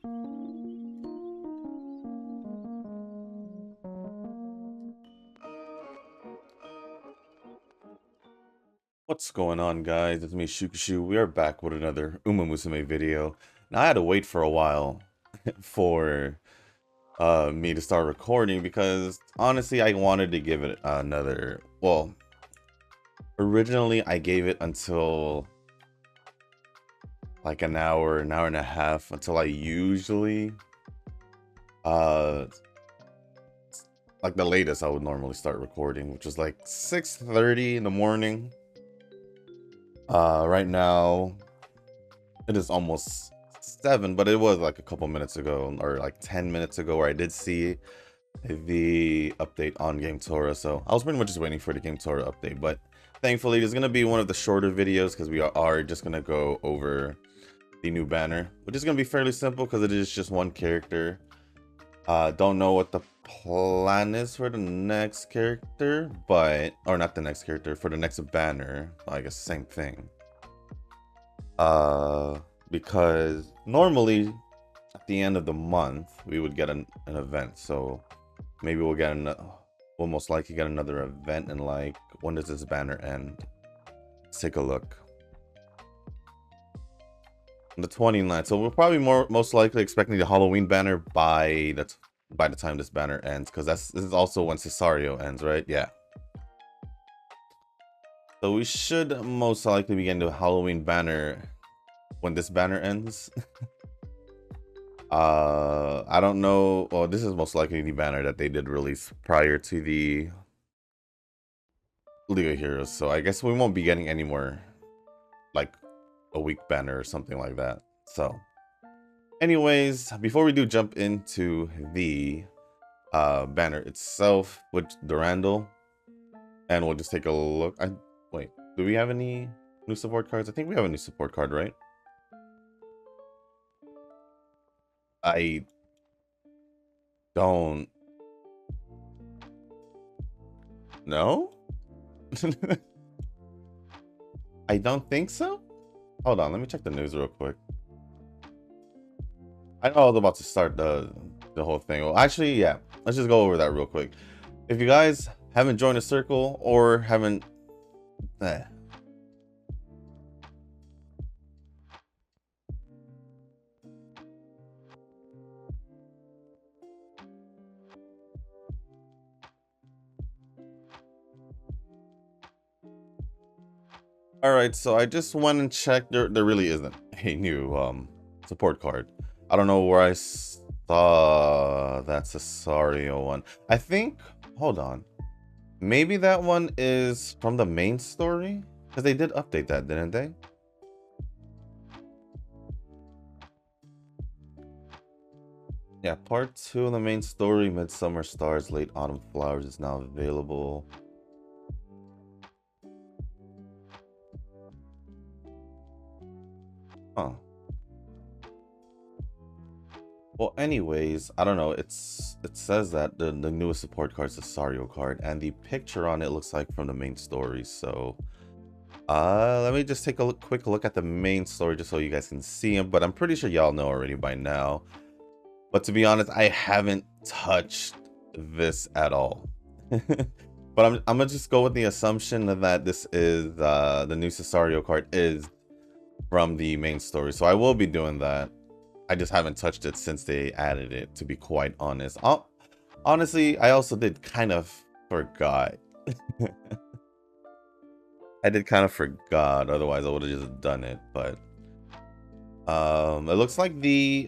What's going on, guys? It's me, Shukashu. We are back with another Musume video. Now, I had to wait for a while for me to start recording because honestly, I wanted to give it another. Well, originally, I gave it until like an hour and a half until I usually uh like the latest I would normally start recording, which was like 6:30 in the morning. Right now it is almost 7, but it was like a couple minutes ago or like 10 minutes ago where I did see the update on Game Torah. So I was pretty much just waiting for the Game Torah update, but thankfully there's gonna be one of the shorter videos because we are just gonna go over the new banner, which is gonna be fairly simple because it is just one character. Don't know what the plan is for the next character, but or not the next character, for the next banner. I guess same thing. Because normally at the end of the month we would get an event, so maybe we'll most likely get another event. And like, when does this banner end? Let's take a look. On the 29th, so we're probably most likely expecting the Halloween banner by the time this banner ends, because this is also when Cesario ends, right? Yeah, so we should most likely be getting the Halloween banner when this banner ends. I don't know. Well, this is most likely the banner that they did release prior to the League of Heroes, so I guess we won't be getting any more like a week banner or something like that. So anyways, before we do jump into the banner itself with Durandal, and we'll just take a look. Wait, do we have any new support cards? I think we have a new support card, right? I don't know. I don't think so. Hold on, let me check the news real quick. I know I was about to start the whole thing. Well, actually, yeah, let's just go over that real quick. If you guys haven't joined a circle or haven't all right, so I just went and checked. There really isn't a new support card. I don't know where I saw that Cesario one. I think, hold on, maybe that one is from the main story, because they did update that, didn't they? Yeah, part 2 of the main story, Midsummer Stars, Late Autumn Flowers, is now available. Huh. Well, anyways, I don't know. It says that the newest support card is the Cesario card, and the picture on it looks like from the main story. So, let me just take a quick look at the main story just so you guys can see him. But I'm pretty sure y'all know already by now. But to be honest, I haven't touched this at all. But I'm gonna just go with the assumption that this is the new Cesario card is from the main story. So I will be doing that. I just haven't touched it since they added it, to be quite honest. Honestly, I also did kind of forgot. I did kind of forgot, otherwise I would have just done it. But it looks like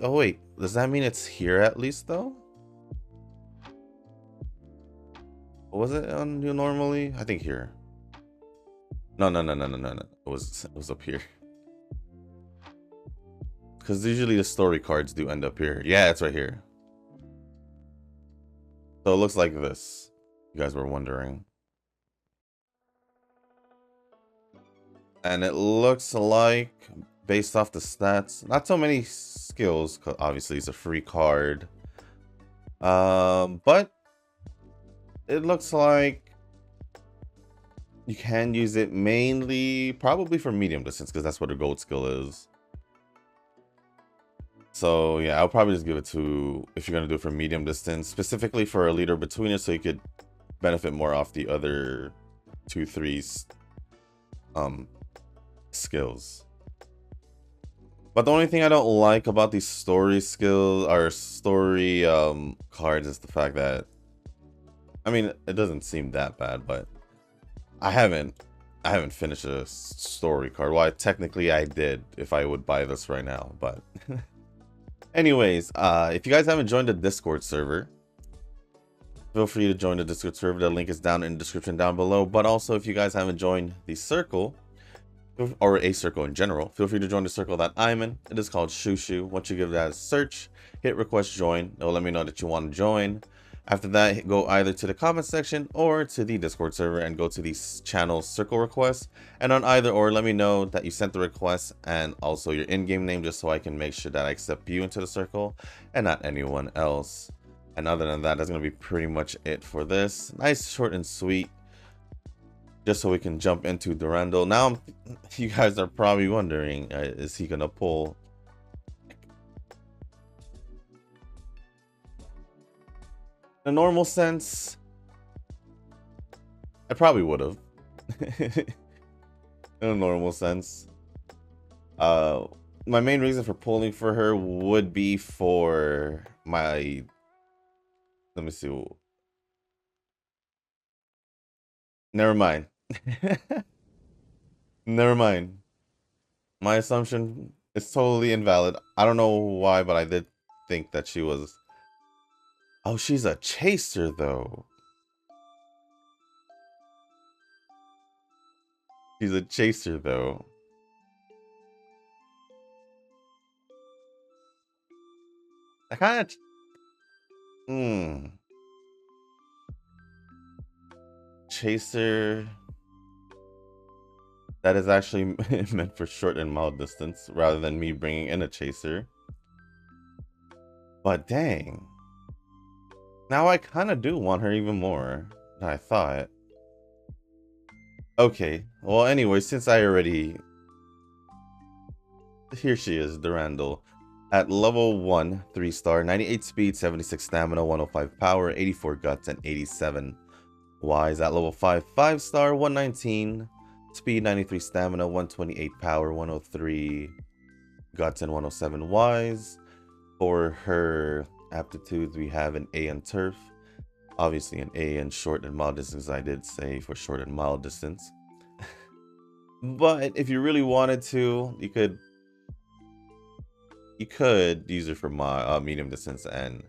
oh wait, does that mean it's here at least though? Was it on you normally? I think here. No. It was up here. Because usually the story cards do end up here. Yeah, it's right here. So it looks like this. You guys were wondering. And it looks like, based off the stats, not so many skills, because obviously it's a free card. But it looks like you can use it mainly, probably for medium distance, because that's what a gold skill is. So yeah, I'll probably just give it to, if you're gonna do it for medium distance, specifically for a leader between us, so you could benefit more off the other 2-3 um skills. But the only thing I don't like about these story skills or story cards is the fact that, I mean, it doesn't seem that bad, but I haven't finished a story card. Well, technically I did if I would buy this right now, but anyways, if you guys haven't joined the Discord server, feel free to join the Discord server. The link is down in the description down below. But also, if you guys haven't joined the circle, or a circle in general, feel free to join the circle that I'm in. It is called Shushu. Once you give that a search, hit request join. It'll let me know that you want to join. After that, go either to the comment section or to the Discord server and go to the channel circle request. And on either or, let me know that you sent the request and also your in-game name, just so I can make sure that I accept you into the circle and not anyone else. And other than that, that's going to be pretty much it for this. Nice, short, and sweet. Just so we can jump into Durandal. Now, you guys are probably wondering, is he going to pull? In a normal sense, I probably would have. In a normal sense. My main reason for pulling for her would be for my... Let me see. Never mind. Never mind. My assumption is totally invalid. I don't know why, but I did think that she was... Oh, she's a chaser, though. She's a chaser, though. I kind of... Chaser... That is actually meant for short and mild distance, rather than me bringing in a chaser. But dang. Now I kind of do want her even more than I thought. Okay, well anyway, since I already... Here she is, Durandal. At level 1, 3-star, 98 speed, 76 stamina, 105 power, 84 guts, and 87 wise. At level 5, 5-star, 119 speed, 93 stamina, 128 power, 103 guts, and 107 wise. For her aptitudes, we have an A in turf. Obviously an A in short and mild distance, I did say for short and mild distance. But if you really wanted to, you could use it for my medium distance and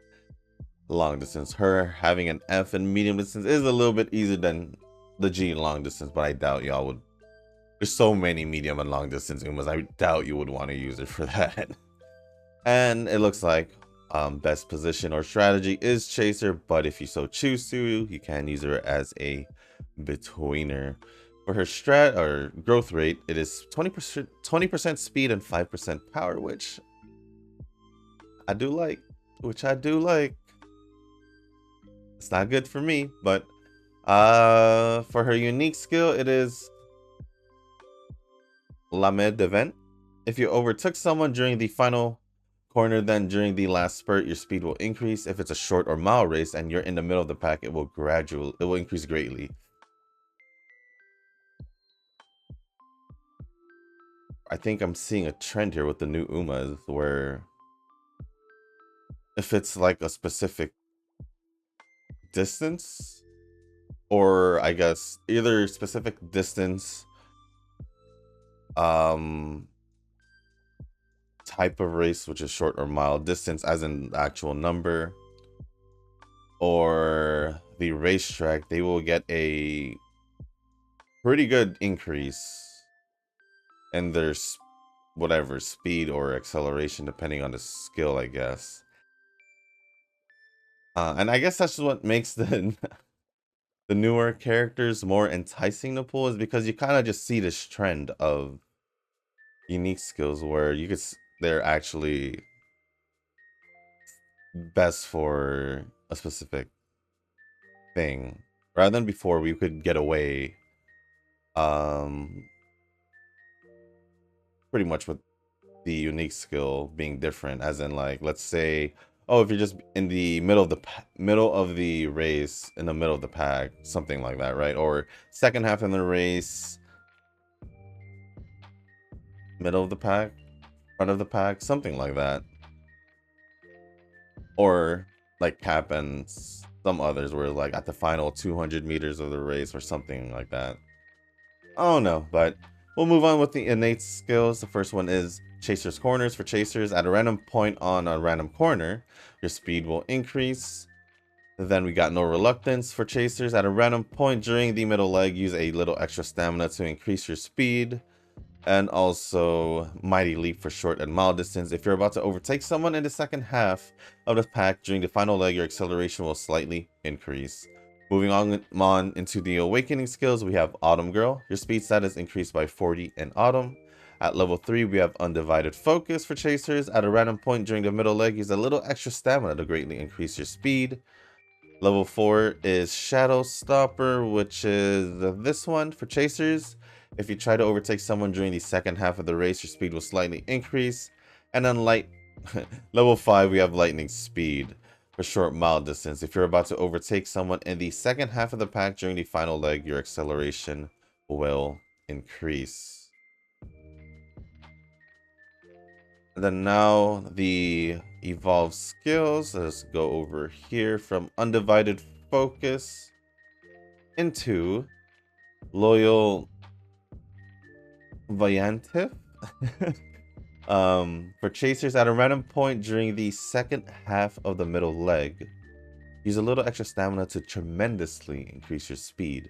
long distance. Her having an F in medium distance is a little bit easier than the G in long distance, but I doubt y'all would. There's so many medium and long distance Umas, I doubt you would want to use it for that. And it looks like best position or strategy is chaser, but if you so choose to, you can use her as a betweener. For her strat or growth rate, it is 20% speed and 5% power, which I do like. It's not good for me, but for her unique skill, it is Lame Devent. If you overtook someone during the final corner, then during the last spurt, your speed will increase. If it's a short or mile race and you're in the middle of the pack, it will increase greatly. I think I'm seeing a trend here with the new Umas where if it's like a specific distance, or I guess either specific distance, type of race, which is short or mile distance as in actual number, or the racetrack, they will get a pretty good increase in their whatever speed or acceleration depending on the skill, I guess. And I guess that's what makes the the newer characters more enticing to pull, is because you kind of just see this trend of unique skills where you could they're actually best for a specific thing, rather than before we could get away pretty much with the unique skill being different, as in like, let's say, oh, if you're just in the middle of the middle of the race, in the middle of the pack, something like that, right? Or second half in the race, middle of the pack, front of the pack, something like that. Or like Cap and some others were like at the final 200 meters of the race or something like that. I don't know, but we'll move on with the innate skills. The first one is Chaser's Corners. For Chasers, at a random point on a random corner, your speed will increase. Then we got No Reluctance. For Chasers, at a random point during the middle leg, use a little extra stamina to increase your speed. And also Mighty Leap for short and mild distance. If you're about to overtake someone in the second half of the pack during the final leg, your acceleration will slightly increase. Moving on into the awakening skills, we have Autumn Girl. Your speed status increased by 40 in Autumn. At level 3, we have Undivided Focus for Chasers. At a random point during the middle leg, use a little extra stamina to greatly increase your speed. Level 4 is Shadow Stopper, which is this one for Chasers. If you try to overtake someone during the second half of the race, your speed will slightly increase. And then level 5, we have Lightning Speed for short mile distance. If you're about to overtake someone in the second half of the pack during the final leg, your acceleration will increase. And then now the evolved skills. Let's go over here from Undivided Focus into Loyal Viantif. For Chasers, at a random point during the second half of the middle leg, use a little extra stamina to tremendously increase your speed.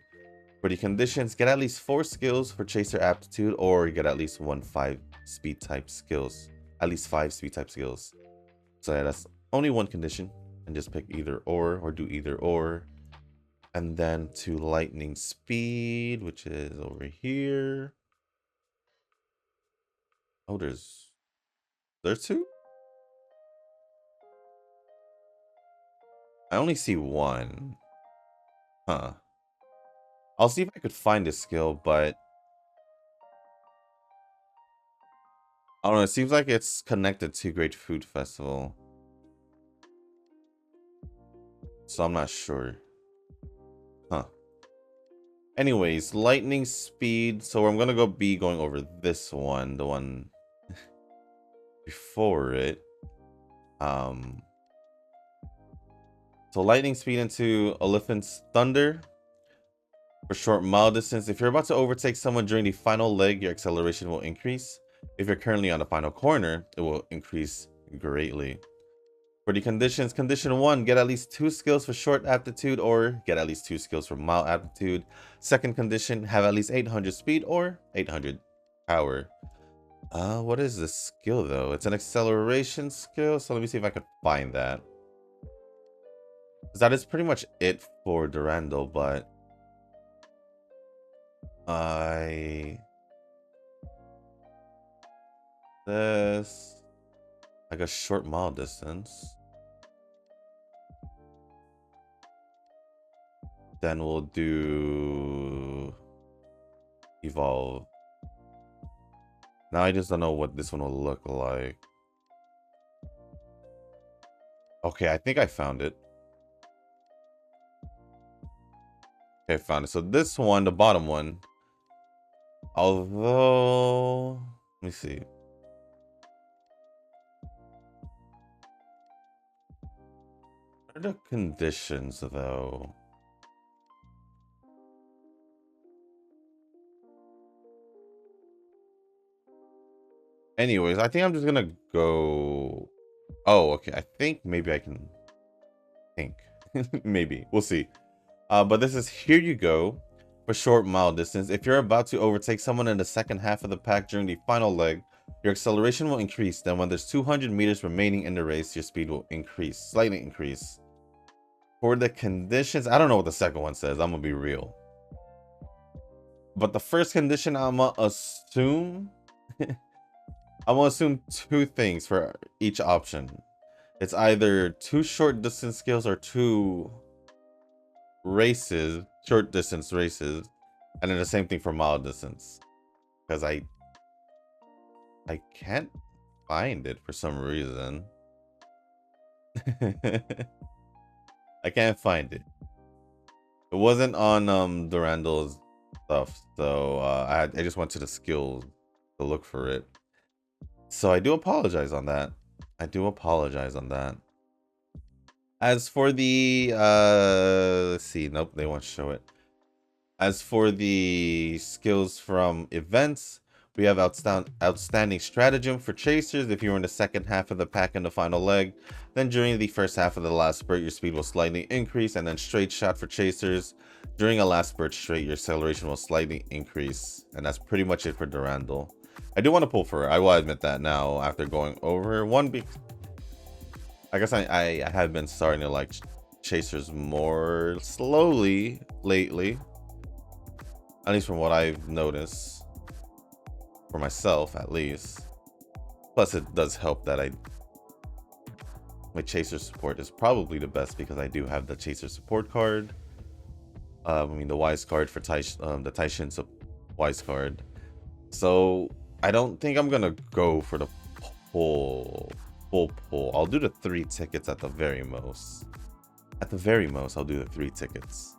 For the conditions, get at least 4 skills for Chaser Aptitude, or get at least 5 speed type skills. At least 5 speed type skills. So yeah, that's only one condition. And just pick either or do either or. And then to Lightning Speed, which is over here. Oh, there's 2? I only see one. Huh. I'll see if I could find a skill, but I don't know. It seems like it's connected to Great Food Festival. So I'm not sure. Huh. Anyways, Lightning Speed. So I'm gonna be going over this one, the one before it. So Lightning Speed into Elephant's Thunder. For short mile distance, if you're about to overtake someone during the final leg, your acceleration will increase. If you're currently on the final corner, it will increase greatly. For the conditions, condition 1, get at least 2 skills for short aptitude or get at least 2 skills for mild aptitude. Second condition, have at least 800 speed or 800 power. What is this skill though? It's an acceleration skill, so let me see if I can find that. That is pretty much it for Durandal, but this like a short mile distance. Then we'll do evolve. Now I just don't know what this one will look like. Okay, I think I found it. Okay, I found it. So this one, the bottom one, although, let me see. What are the conditions though? Anyways, I think I'm just gonna go. Oh, okay. I think maybe I can think. Maybe. We'll see. But this is Here You Go for short mile distance. If you're about to overtake someone in the second half of the pack during the final leg, your acceleration will increase. Then when there's 200 meters remaining in the race, your speed will increase, slightly increase. For the conditions, I don't know what the second one says. I'm gonna be real. But the first condition, I'm gonna assume 2 things for each option. It's either 2 short distance skills or 2 races, short distance races, and then the same thing for mile distance. Because I can't find it for some reason. I can't find it. It wasn't on Durandal's stuff, so I just went to the skills to look for it. So I do apologize on that. I do apologize on that. As for the let's see, nope, they won't show it. As for the skills from events, we have outstanding stratagem for chasers if you're in the second half of the pack in the final leg. Then during the first half of the last spurt, your speed will slightly increase, and then straight shot for chasers. During a last spurt straight, your acceleration will slightly increase. And that's pretty much it for Durandal. I do want to pull for her. I will admit that now after going over one. I guess I have been starting to like chasers more slowly lately. At least from what I've noticed. For myself, at least. Plus, it does help that my chaser support is probably the best because I do have the chaser support card. I mean, the wise card for the Taishin wise card. So, I don't think I'm going to go for the full pull. I'll do the 3 tickets at the very most. At the very most, I'll do the 3 tickets.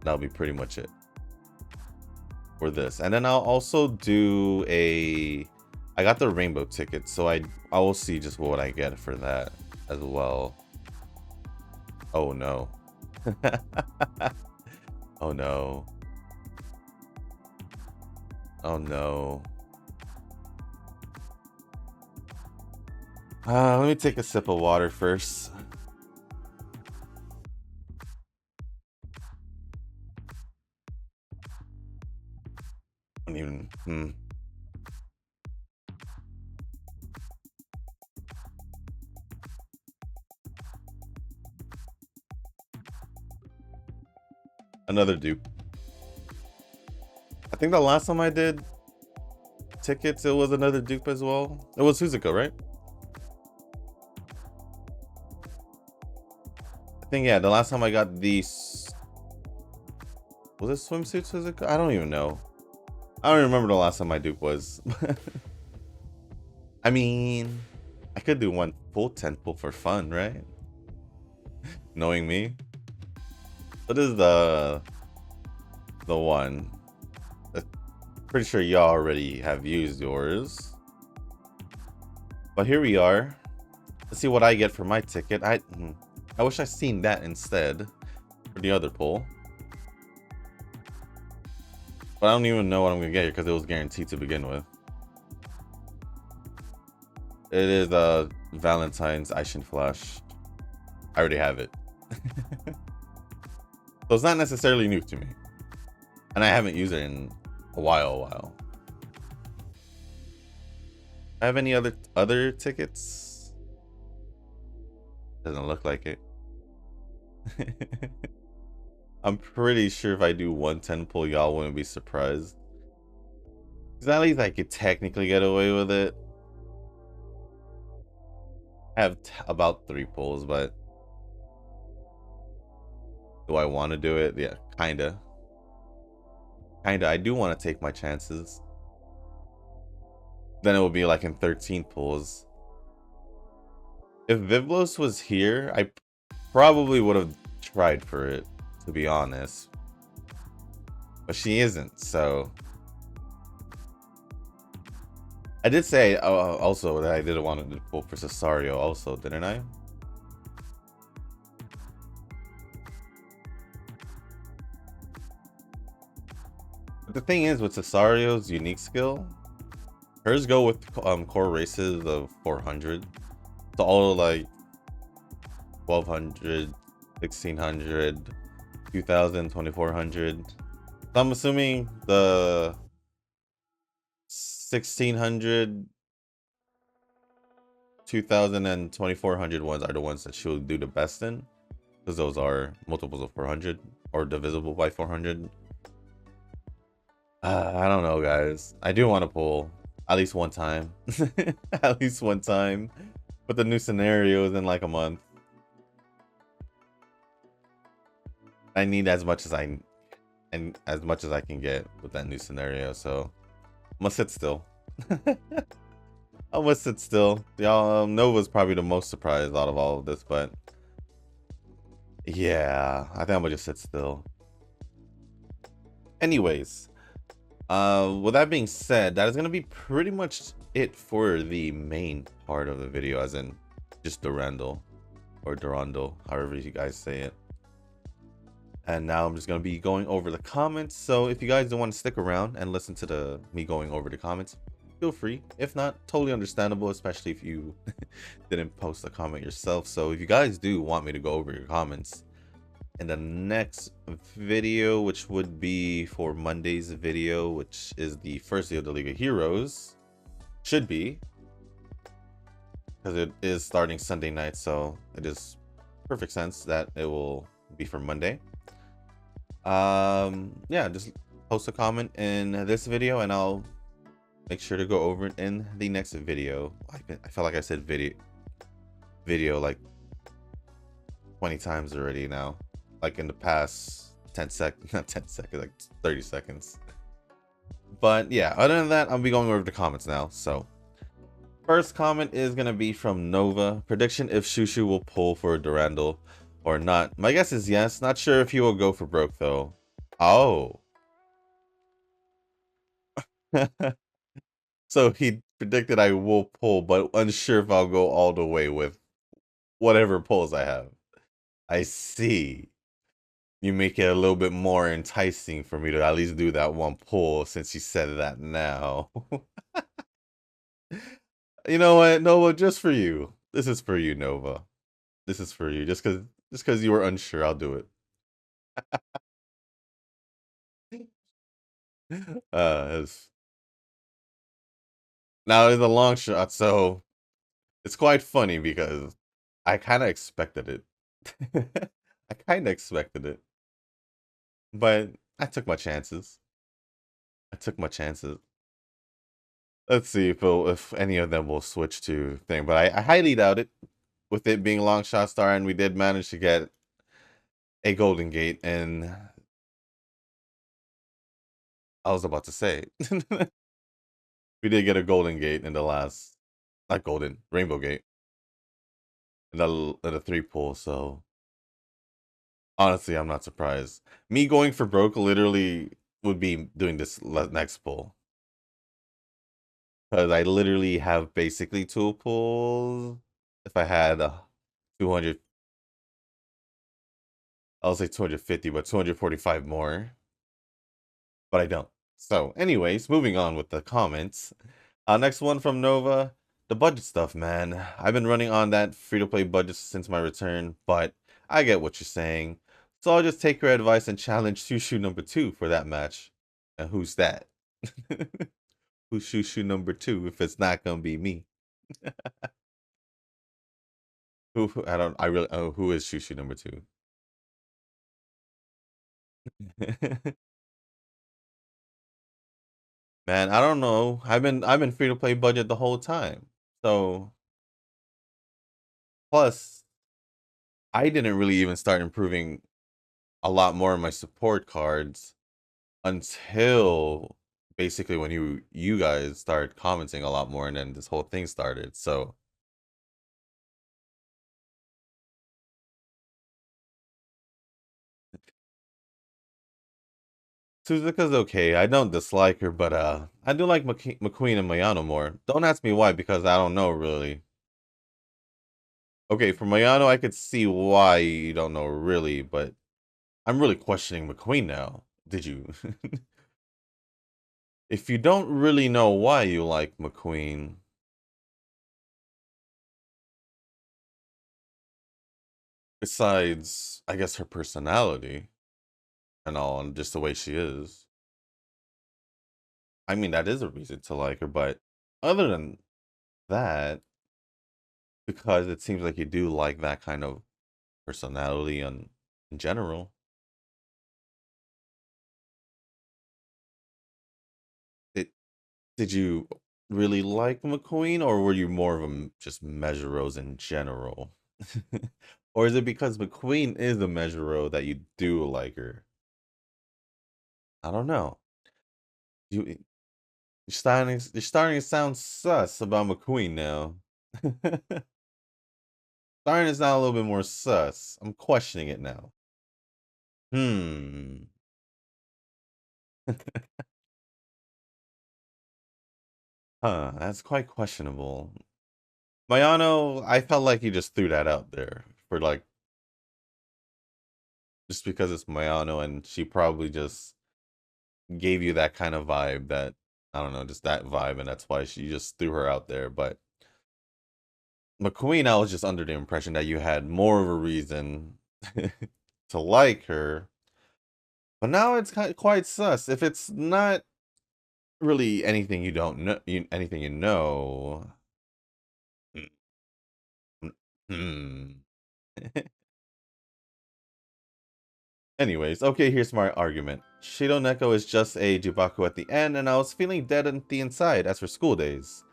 That'll be pretty much it for this. And then I'll also do I got the rainbow ticket, so I will see just what I get for that as well. Oh no. Oh no. Oh no. Let me take a sip of water first. I don't even Another dupe. I think the last time I did tickets, it was another dupe as well. It was Suzuka, right? I think, yeah, the last time I got these... Was it swimsuit Suzuka? I don't even know. I don't remember the last time my dupe was. I mean, I could do one full 10 pull for fun, right? Knowing me. What is the one? Pretty sure y'all already have used yours. But here we are. Let's see what I get for my ticket. I wish I seen that instead for the other pull. But I don't even know what I'm gonna get here because it was guaranteed to begin with. It is Valentine's Aishin Flash. I already have it. So it's not necessarily new to me. And I haven't used it in a while. I have any other tickets? Doesn't look like it. I'm pretty sure if I do 110 pull, y'all wouldn't be surprised. Because at least I could technically get away with it. I have about 3 pulls, but do I want to do it? Yeah, kinda. I do want to take my chances. Then it would be like in 13 pulls. If Vivlos was here, I probably would have tried for it, to be honest. But she isn't, so... I did say also that I didn't want to pull for Cesario also, didn't I? But the thing is, with Cesario's unique skill, hers go with core races of 400. So all like 1200, 1600, 2000, 2400. So I'm assuming the 1600, 2000, and 2400 ones are the ones that she'll do the best in, because those are multiples of 400 or divisible by 400. I don't know, guys. I do want to pull at least one time. At least one time. But the new scenario is in like a month. I need as much as I can get with that new scenario, so I'm gonna sit still. I'm gonna sit still. Y'all, Nova's probably the most surprised out of all of this, but yeah, I think I'm gonna just sit still. Anyways, with that being said, that is gonna be pretty much it for the main part of the video, as in just Durandal or Durandal, however you guys say it. And now I'm just gonna be going over the comments. So if you guys don't want to stick around and listen to me going over the comments, feel free. If not, totally understandable, especially if you didn't post a comment yourself. So if you guys do want me to go over your comments in the next video, which would be for Monday's video, which is the first day of the League of Heroes, should be, because it is starting Sunday night, so it is perfect sense that it will be for Monday. Yeah, just post a comment in this video and I'll make sure to go over it in the next video. I feel like I said video like 20 times already now, like in the past 10 seconds, not 10 seconds, like 30 seconds. But yeah, other than that, I'll be going over the comments now. So first comment is gonna be from Nova. Prediction if Shushu will pull for Durandal or not. My guess is yes. Not sure if he will go for broke though. Oh. So he predicted I will pull, but unsure if I'll go all the way with whatever pulls I have. I see. You make it a little bit more enticing for me to at least do that one pull since you said that now. You know what, Nova, just for you. This is for you, Nova. This is for you. Just cause you were unsure, I'll do it. It's, now it's a long shot, so it's quite funny because I kind of expected it. I kind of expected it, but I took my chances. I took my chances. Let's see if any of them will switch to thing, but I highly doubt it. With it being long shot star, and we did manage to get a golden gate, and I was about to say we did get a golden gate in the last, not golden, rainbow gate in the 3 pull. So honestly, I'm not surprised. Me going for broke literally would be doing this next pull. Because I literally have basically 2 pulls. If I had 200, I'll say 250, but 245 more. But I don't. So, anyways, moving on with the comments. Next one from Nova. The budget stuff, man. I've been running on that free-to-play budget since my return, but I get what you're saying. So I'll just take your advice and challenge Shushu number 2 for that match. And who's that? Who's Shushu number 2 if it's not gonna be me? I really, oh, who is Shushu number 2? Man, I don't know. I've been free-to-play budget the whole time. So, plus I didn't really even start improving a lot more of my support cards until basically when you guys started commenting a lot more, and then this whole thing started. So Suzuka's okay. I don't dislike her, but I do like McQueen and Mayano more. Don't ask me why, because I don't know really. Okay, for Mayano I could see why you don't know really, but I'm really questioning McQueen now. Did you? If you don't really know why you like McQueen, besides, I guess, her personality and all, and just the way she is. I mean, that is a reason to like her, but other than that, because it seems like you do like that kind of personality and in general. Did did you really like McQueen, or were you more of a just Measure Rose in general? Or is it because McQueen is a Measure that you do like her? I don't know. You You're starting to sound sus about McQueen now. Starting to sound a little bit more sus. I'm questioning it now. Hmm. Huh, that's quite questionable. Mayano, I felt like you just threw that out there for like just because it's Mayano and she probably just gave you that kind of vibe that I don't know, just that vibe, and that's why she just threw her out there. But McQueen, I was just under the impression that you had more of a reason to like her. But now it's quite sus. If it's not really anything you don't know, anything you know. Hmm. Anyways, okay, here's my argument. Shido Neko is just a Jubaku at the end, and I was feeling dead on the inside as for school days.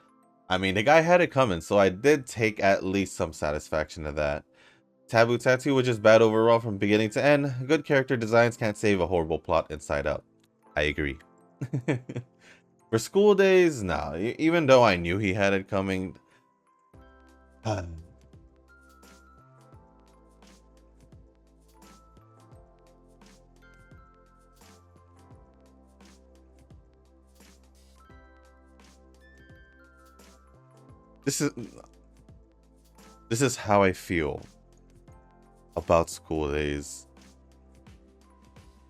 I mean, the guy had it coming, so I did take at least some satisfaction of that. Taboo Tattoo was just bad overall from beginning to end. Good character designs can't save a horrible plot inside out. I agree. For school days, nah, even though I knew he had it coming. this is this is how I feel about school days,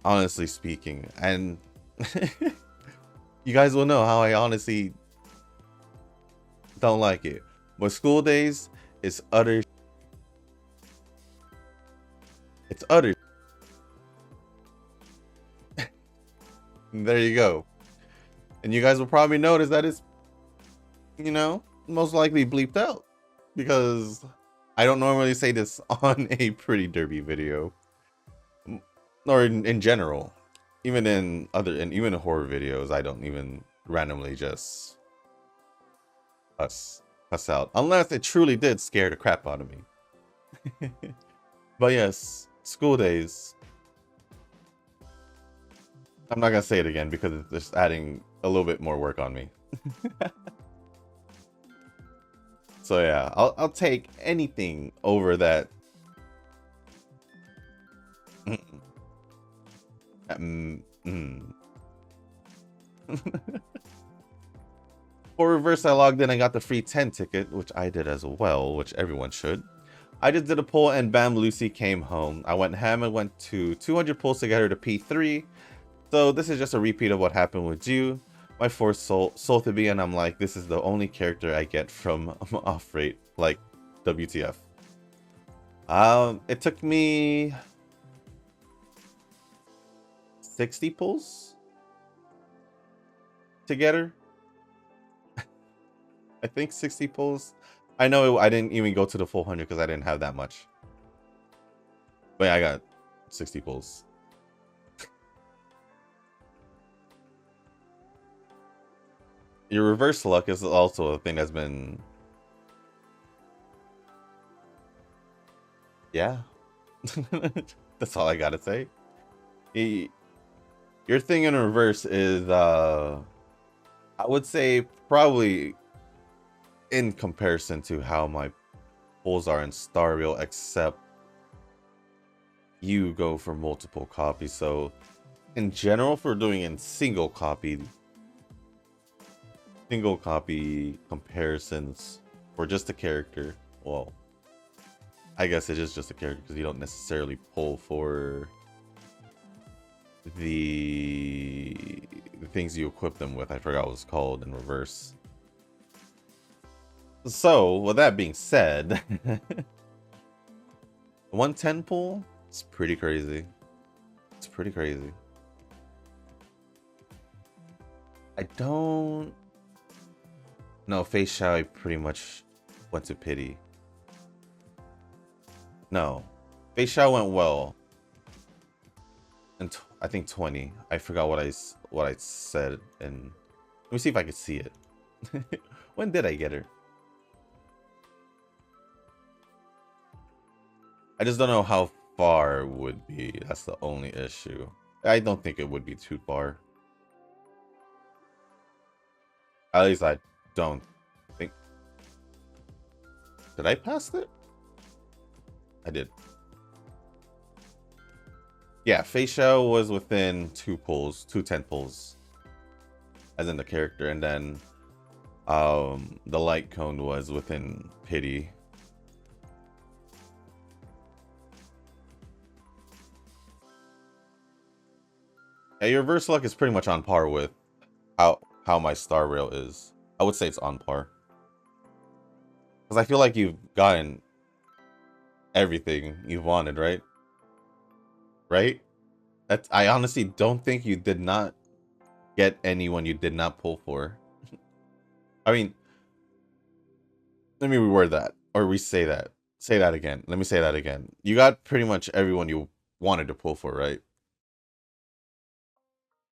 honestly speaking. And you guys will know how I honestly don't like it. But school days is utter. It's utter. There you go. And you guys will probably notice that it's, most likely bleeped out. Because I don't normally say this on a Pretty Derby video. Or in general. Even in even in horror videos, I don't even randomly just cuss out. Unless it truly did scare the crap out of me. But yes, school days. I'm not gonna say it again because it's just adding a little bit more work on me. So yeah, I'll take anything over that. For reverse, I logged in and got the free 10 ticket, which I did as well, which everyone should. I just did a pull and bam, Lucy came home. I went ham and went to 200 pulls to get her to P3. So this is just a repeat of what happened with you. My fourth soul to be, and I'm like, this is the only character I get from off rate, like WTF. It took me 60 pulls to get her. I think 60 pulls. I know I didn't even go to the full 100 because I didn't have that much. But yeah, I got 60 pulls. Your reverse luck is also a thing that's been... Yeah. That's all I gotta say. Your thing in reverse is, I would say probably in comparison to how my pulls are in Star Wheel, except you go for multiple copies. So in general, for doing in single copy comparisons for just a character, well, I guess it is just a character because you don't necessarily pull for the things you equip them with. I forgot what it's called in reverse. So with that being said, 110 pull, it's pretty crazy. It's pretty crazy. I don't know. Face Shao, I pretty much went to pity. No, Face Shao went well. And I think 20. I forgot what I said, and let me see if I could see it. When did I get her? I just don't know how far it would be. That's the only issue. I don't think it would be too far. At least I don't think. Did I pass it? I did. Yeah, facial was within 2 pulls, 10 pulls, as in the character, and then the light cone was within pity. Yeah, your reverse luck is pretty much on par with how my star rail is. I would say it's on par. Because I feel like you've gotten everything you wanted, right? Right? I honestly don't think you did not get anyone you did not pull for. I mean, let me reword that. Or re-say that. Say that again. Let me say that again. You got pretty much everyone you wanted to pull for, right?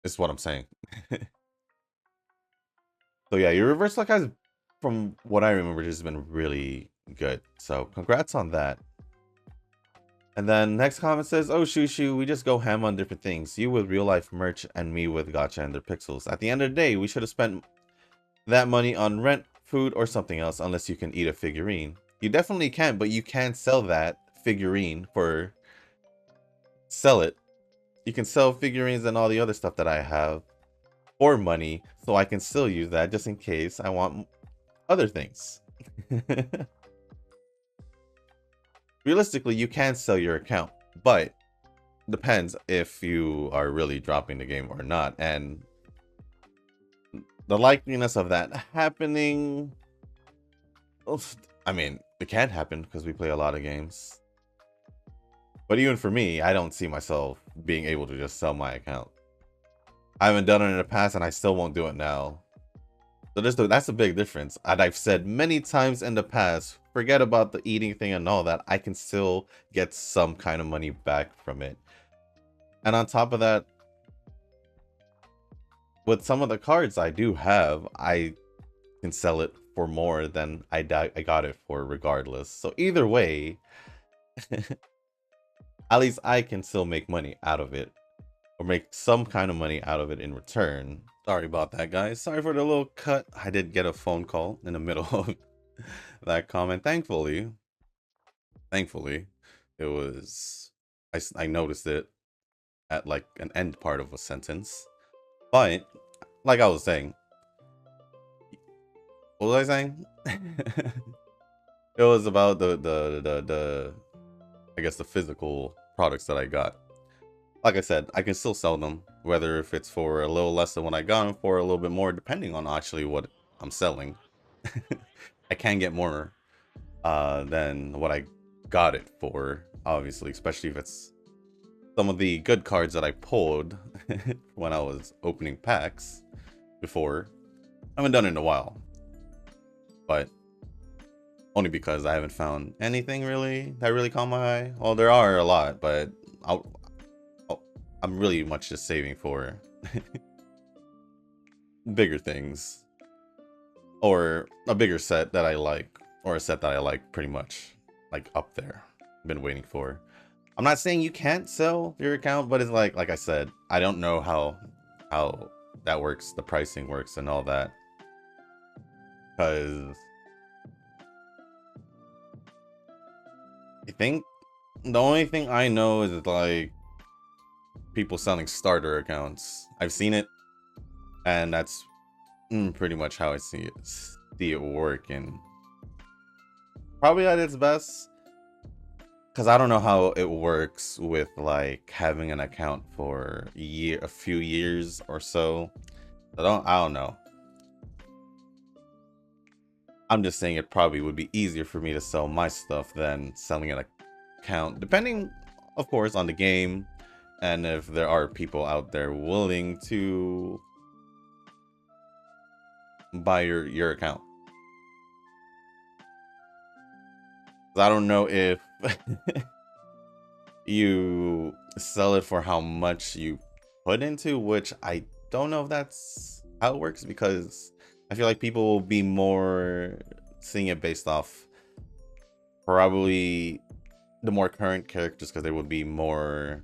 Is what I'm saying. So yeah, your reverse luck has, from what I remember, just been really good. So congrats on that. And then next comment says, "Oh Shushu, we just go ham on different things. You with real life merch and me with gacha and their pixels. At the end of the day, we should have spent that money on rent, food, or something else, unless you can eat a figurine. You definitely can, but you can't sell that figurine for... Sell it. You can sell figurines and all the other stuff that I have for money, so I can still use that just in case I want other things." Realistically, you can sell your account, but depends if you are really dropping the game or not, and the likeliness of that happening, I mean, it can happen because we play a lot of games. But even for me, I don't see myself being able to just sell my account. I haven't done it in the past, and I still won't do it now. So that's a big difference. And I've said many times in the past, forget about the eating thing and all that. I can still get some kind of money back from it. And on top of that, with some of the cards I do have, I can sell it for more than I got it for regardless. So either way, at least I can still make money out of it. Or make some kind of money out of it in return. Sorry about that, guys. Sorry for the little cut. I did get a phone call in the middle of that comment. Thankfully, it was... I noticed it at like an end part of a sentence. But, like I was saying... What was I saying? It was about the I guess the physical products that I got. Like I said, I can still sell them, whether if it's for a little less than what I got them for, a little bit more, depending on actually what I'm selling. I can get more than what I got it for, obviously, especially if it's some of the good cards that I pulled when I was opening packs before. I haven't done it in a while, but only because I haven't found anything really that really caught my eye. Well, there are a lot, but I'm really much just saving for bigger things, or a bigger set that I like, or a set that I like pretty much like up there. Been waiting for. I'm not saying you can't sell your account, but it's like I said, I don't know how that works, the pricing works and all that, because I think the only thing I know is like people selling starter accounts. I've seen it, and that's pretty much how I see it working. Probably at its best, because I don't know how it works with like having an account for a few years or so. I don't know. I'm just saying it probably would be easier for me to sell my stuff than selling an account, depending, of course, on the game. And if there are people out there willing to buy your account. I don't know if you sell it for how much you put into, which I don't know if that's how it works, because I feel like people will be more seeing it based off probably the more current characters, because they would be more,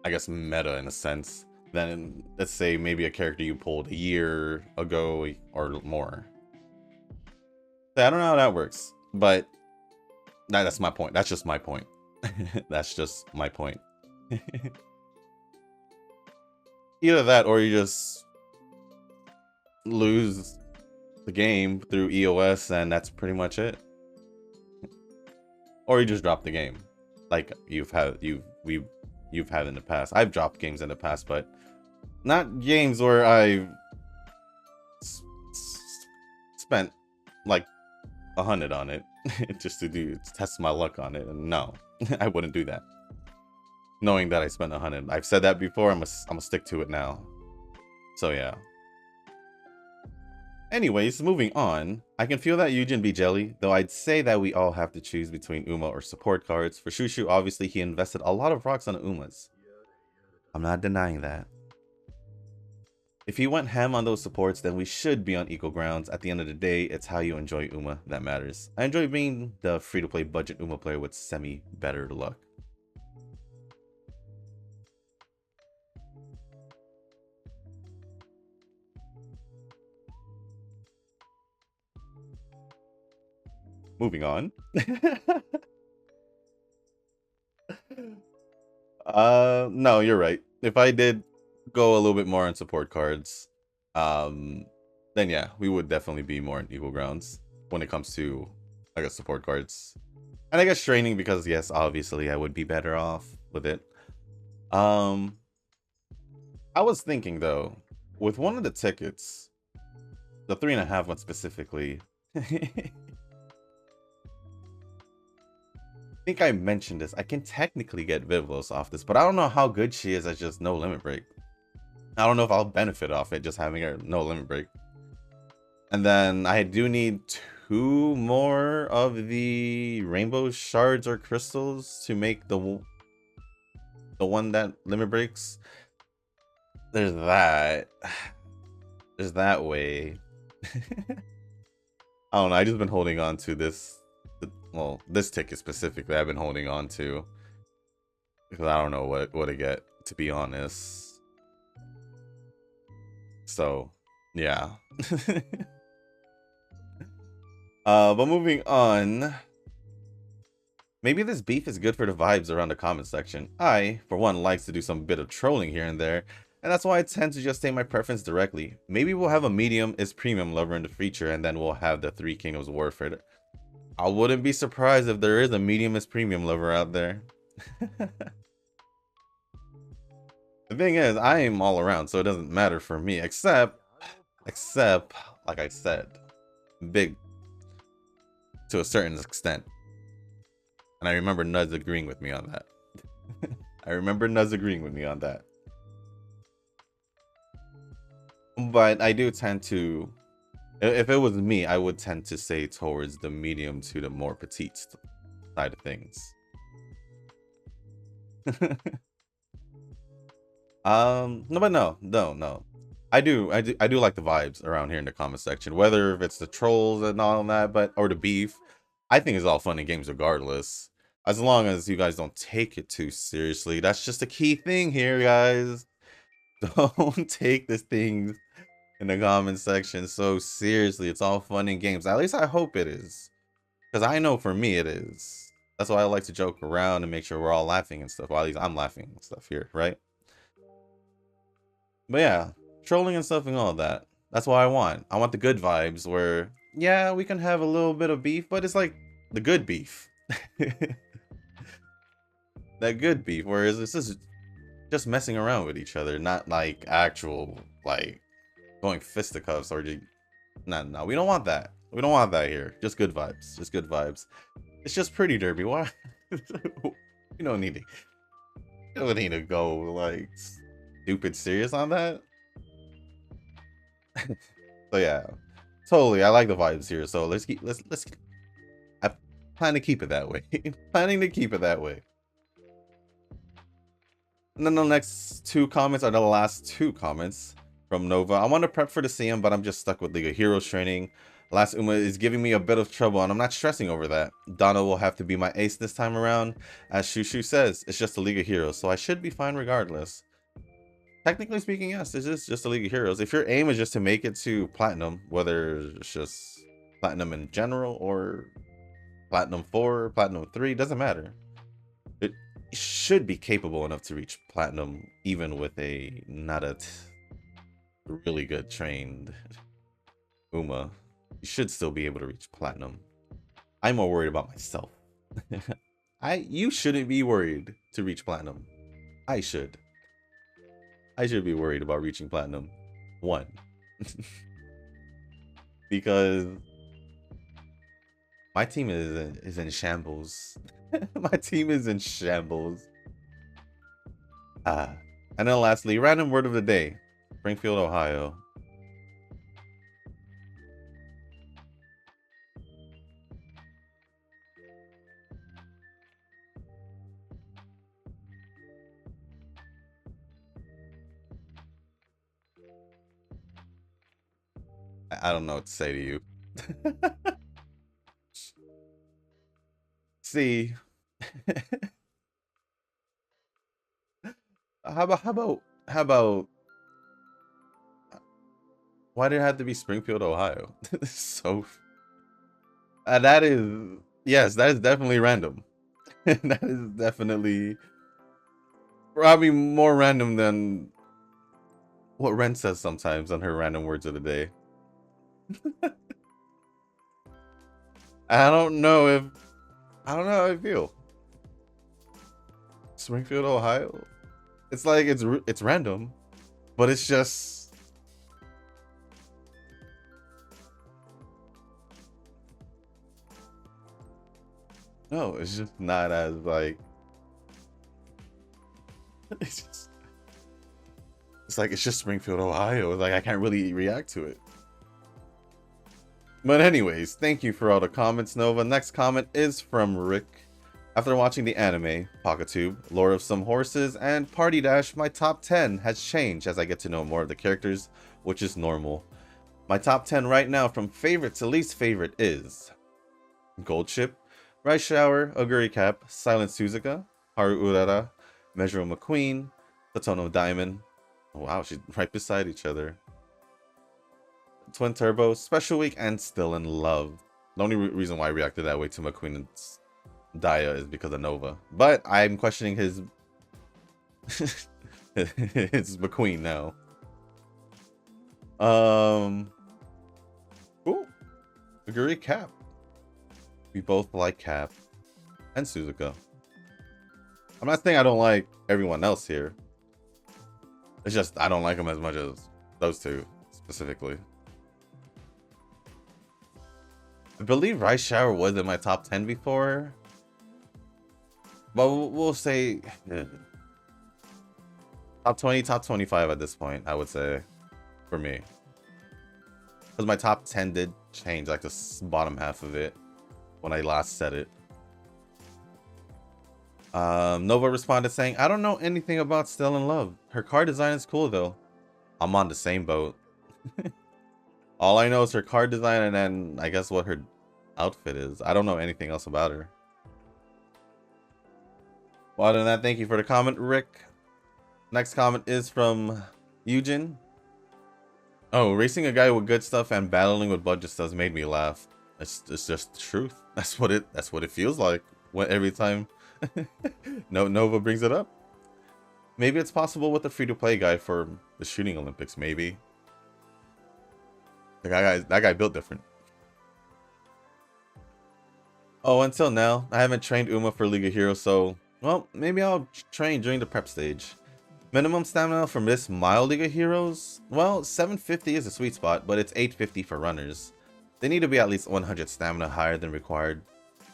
I guess, meta in a sense. than, let's say, maybe a character you pulled a year ago or more. So I don't know how that works, but that's my point. That's just my point. That's just my point. Either that or you just lose the game through EOS and that's pretty much it. Or you just drop the game. Like you've had in the past. I've dropped games in the past, but not games where I've spent like 100 on it just to test my luck on it. And no, I wouldn't do that. Knowing that I spent 100. I've said that before. I'm gonna stick to it now. So yeah. Anyways, moving on. I can feel that Yujin be jelly, though I'd say that we all have to choose between Uma or support cards. For Shushu, obviously he invested a lot of rocks on Umas. I'm not denying that. If he went ham on those supports, then we should be on equal grounds. At the end of the day, it's how you enjoy Uma that matters. I enjoy being the free-to-play budget Uma player with semi-better luck. Moving on. No, you're right. If I did go a little bit more on support cards, then yeah, we would definitely be more on equal grounds when it comes to, I guess, support cards. And I guess training, because yes, obviously I would be better off with it. I was thinking though, with one of the tickets, the 3.5 one specifically, I think I mentioned this. I can technically get Vivlos off this, but I don't know how good she is at just no limit break. I don't know if I'll benefit off it just having her no limit break. And then I do need 2 more of the rainbow shards or crystals to make the one that limit breaks. There's that. There's that way. I don't know. I just been holding on to this. Well, this ticket specifically, I've been holding on to because I don't know what to get, to be honest. So, yeah. But moving on. Maybe this beef is good for the vibes around the comment section. I, for one, likes to do some bit of trolling here and there, and that's why I tend to just state my preference directly. Maybe we'll have a medium is premium lover in the future, and then we'll have the 3 Kingdoms Warfare. I wouldn't be surprised if there is a medium is premium lover out there. The thing is, I am all around, so it doesn't matter for me, except, like I said, big to a certain extent. And I remember Nuz agreeing with me on that. I remember Nuz agreeing with me on that. But I do tend to, if it was me, I would tend to say towards the medium to the more petite side of things. No, but no. I do like the vibes around here in the comment section, whether if it's the trolls and all that, or the beef. I think it's all fun and games regardless, as long as you guys don't take it too seriously. That's just a key thing here, guys. Don't take this thing in the comment section so seriously. It's all fun and games. At least I hope it is, because I know for me it is. That's why I like to joke around and make sure we're all laughing and stuff. Well, at least I'm laughing and stuff here, right? But yeah, trolling and stuff and all that. That's what I want. I want the good vibes where, yeah, we can have a little bit of beef, but it's like the good beef. That good beef, whereas this is just messing around with each other, not like actual, like, going fisticuffs or just... No, we don't want that. We don't want that here. Just good vibes. Just good vibes. It's just pretty derby. Why? You don't need to go, like, stupid serious on that. So yeah, totally. I like the vibes here. So let's I plan to keep it that way. Planning to keep it that way. And then the next 2 comments are the last 2 comments from Nova. I want to prep for the CM, but I'm just stuck with League of Heroes training. Last Uma is giving me a bit of trouble, and I'm not stressing over that. Donna will have to be my ace this time around. As Shushu says, it's just a League of Heroes, so I should be fine regardless. Technically speaking, yes, this is just a League of Heroes. If your aim is just to make it to platinum, whether it's just platinum in general or platinum 4, platinum 3, doesn't matter. It should be capable enough to reach platinum even with a not a really good trained Uma. You should still be able to reach platinum. I'm more worried about myself. You shouldn't be worried to reach platinum. I should. I should be worried about reaching platinum 1. Because my team is in shambles. My team is in shambles. And then lastly, random word of the day. Springfield, Ohio. I don't know what to say to you. See. How about why did it have to be Springfield, Ohio? So that is, yes, that is definitely random. That is definitely probably more random than what Ren says sometimes on her random words of the day. I don't know how I feel. Springfield, Ohio. It's like it's random, but it's just no, it's just not as like it's just Springfield, Ohio. Like I can't really react to it. But anyways, thank you for all the comments, Nova. Next comment is from Rick. After watching the anime, PocketTube, Lore of Some Horses, and Party Dash, my top 10 has changed as I get to know more of the characters, which is normal. My top 10 right now from favorite to least favorite is Gold Ship, Rice Shower, Oguri Cap, Silent Suzuka, Haru Urara, Measure McQueen, Satono Diamond. Oh, wow, she's right beside each other. Twin Turbo, Special Week, and Still in Love. The only reason why I reacted that way to McQueen and Daya is because of Nova. But I'm questioning his his McQueen now. Cool. Oguri Cap. We both like Cap and Suzuka. I'm not saying I don't like everyone else here. It's just I don't like them as much as those two specifically. I believe Rice Shower was in my top 10 before. But we'll say top 20, top 25 at this point, I would say, for me. Because my top 10 did change, like the bottom half of it, when I last said it. Nova responded saying, I don't know anything about Still in Love. Her car design is cool though. I'm on the same boat. All I know is her car design and then I guess what her outfit is. I don't know anything else about her. Well, other than that, thank you for the comment, Rick. Next comment is from Eugen. Oh, racing a guy with good stuff and battling with budget stuff made me laugh. It's just the truth. That's what it feels like every time Nova brings it up. Maybe it's possible with the free-to-play guy for the shooting Olympics, maybe. That guy built different. Oh, until now, I haven't trained Uma for League of Heroes, so, well, maybe I'll train during the prep stage. Minimum stamina from this mild League of Heroes? Well, 750 is a sweet spot, but it's 850 for runners. They need to be at least 100 stamina higher than required,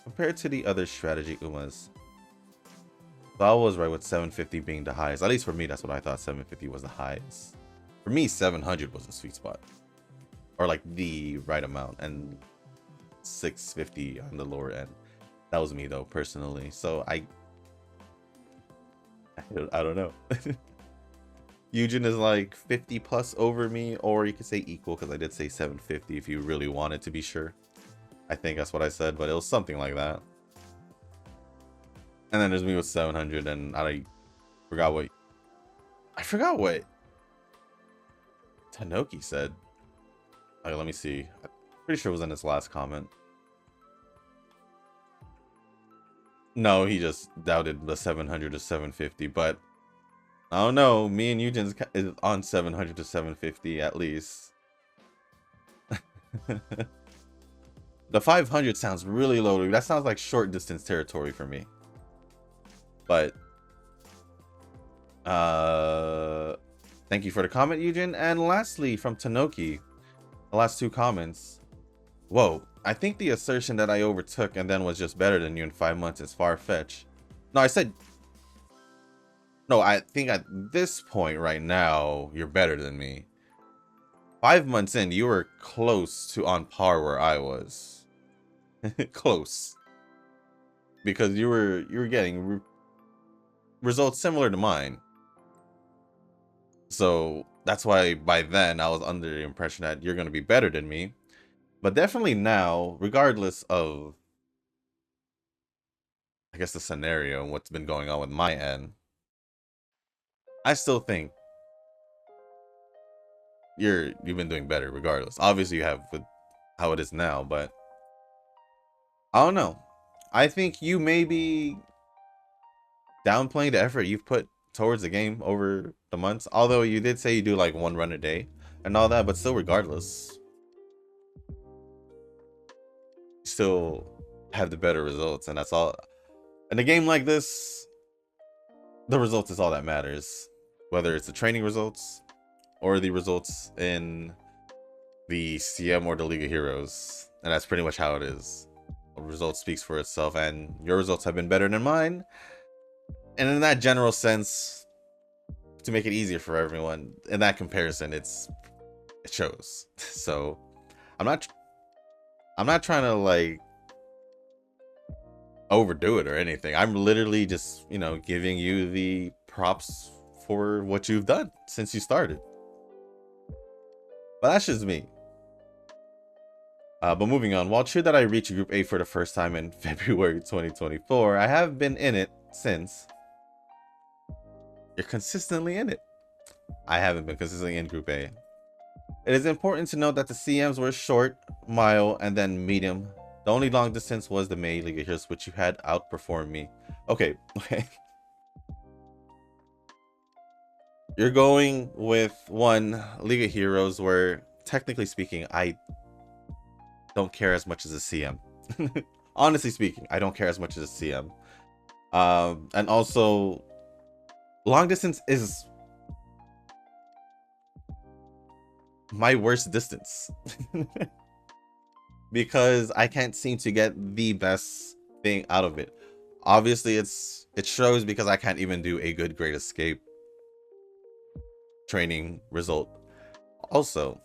compared to the other strategy Umas. So I was right with 750 being the highest. At least for me, that's what I thought 750 was the highest. For me, 700 was the sweet spot. Or like the right amount, and 650 on the lower end. That was me though, personally. So I don't know. Eugen is like 50 plus over me, or you could say equal, because I did say 750 if you really wanted to be sure. I think that's what I said, but it was something like that. And then there's me with 700, and I forgot what Tanoki said. Okay, let me see. I'm pretty sure it was in his last comment. No, he just doubted the 700 to 750, but I don't know. Me and Eugen's is on 700 to 750 at least. The 500 sounds really low. That sounds like short distance territory for me. But thank you for the comment, Eugen. And lastly, from Tanoki, the last two comments. Whoa, I think the assertion that I overtook and then was just better than you in 5 months is far-fetched. No, I said... No, I think at this point right now, you're better than me. 5 months in, you were close to on par where I was. Close. Because you were getting results similar to mine. So that's why by then I was under the impression that you're going to be better than me. But definitely now, regardless of, I guess, the scenario and what's been going on with my end, I still think you've been doing better regardless. Obviously you have with how it is now, but I don't know. I think you may be downplaying the effort you've put towards the game over the months. Although you did say you do like 1 run a day and all that, but still regardless, you still have the better results, and that's all. In a game like this, the results is all that matters. Whether it's the training results or the results in the CM or the League of Heroes. And that's pretty much how it is. The result speaks for itself, and your results have been better than mine. And in that general sense, to make it easier for everyone, in that comparison, it shows. So I'm not trying to like overdo it or anything. I'm literally just, you know, giving you the props for what you've done since you started. But that's just me. But moving on, while true that I reached Group A for the first time in February 2024, I have been in it since. You're consistently in it. I haven't been consistently in Group A. It is important to note that the CMs were short, mile, and then medium. The only long distance was the May League of Heroes, which you had outperformed me. Okay. You're going with one League of Heroes where, technically speaking, I don't care as much as a CM. Honestly speaking, I don't care as much as a CM. And also, long distance is my worst distance. Because I can't seem to get the best thing out of it. Obviously, it shows because I can't even do a good Great Escape training result. Also,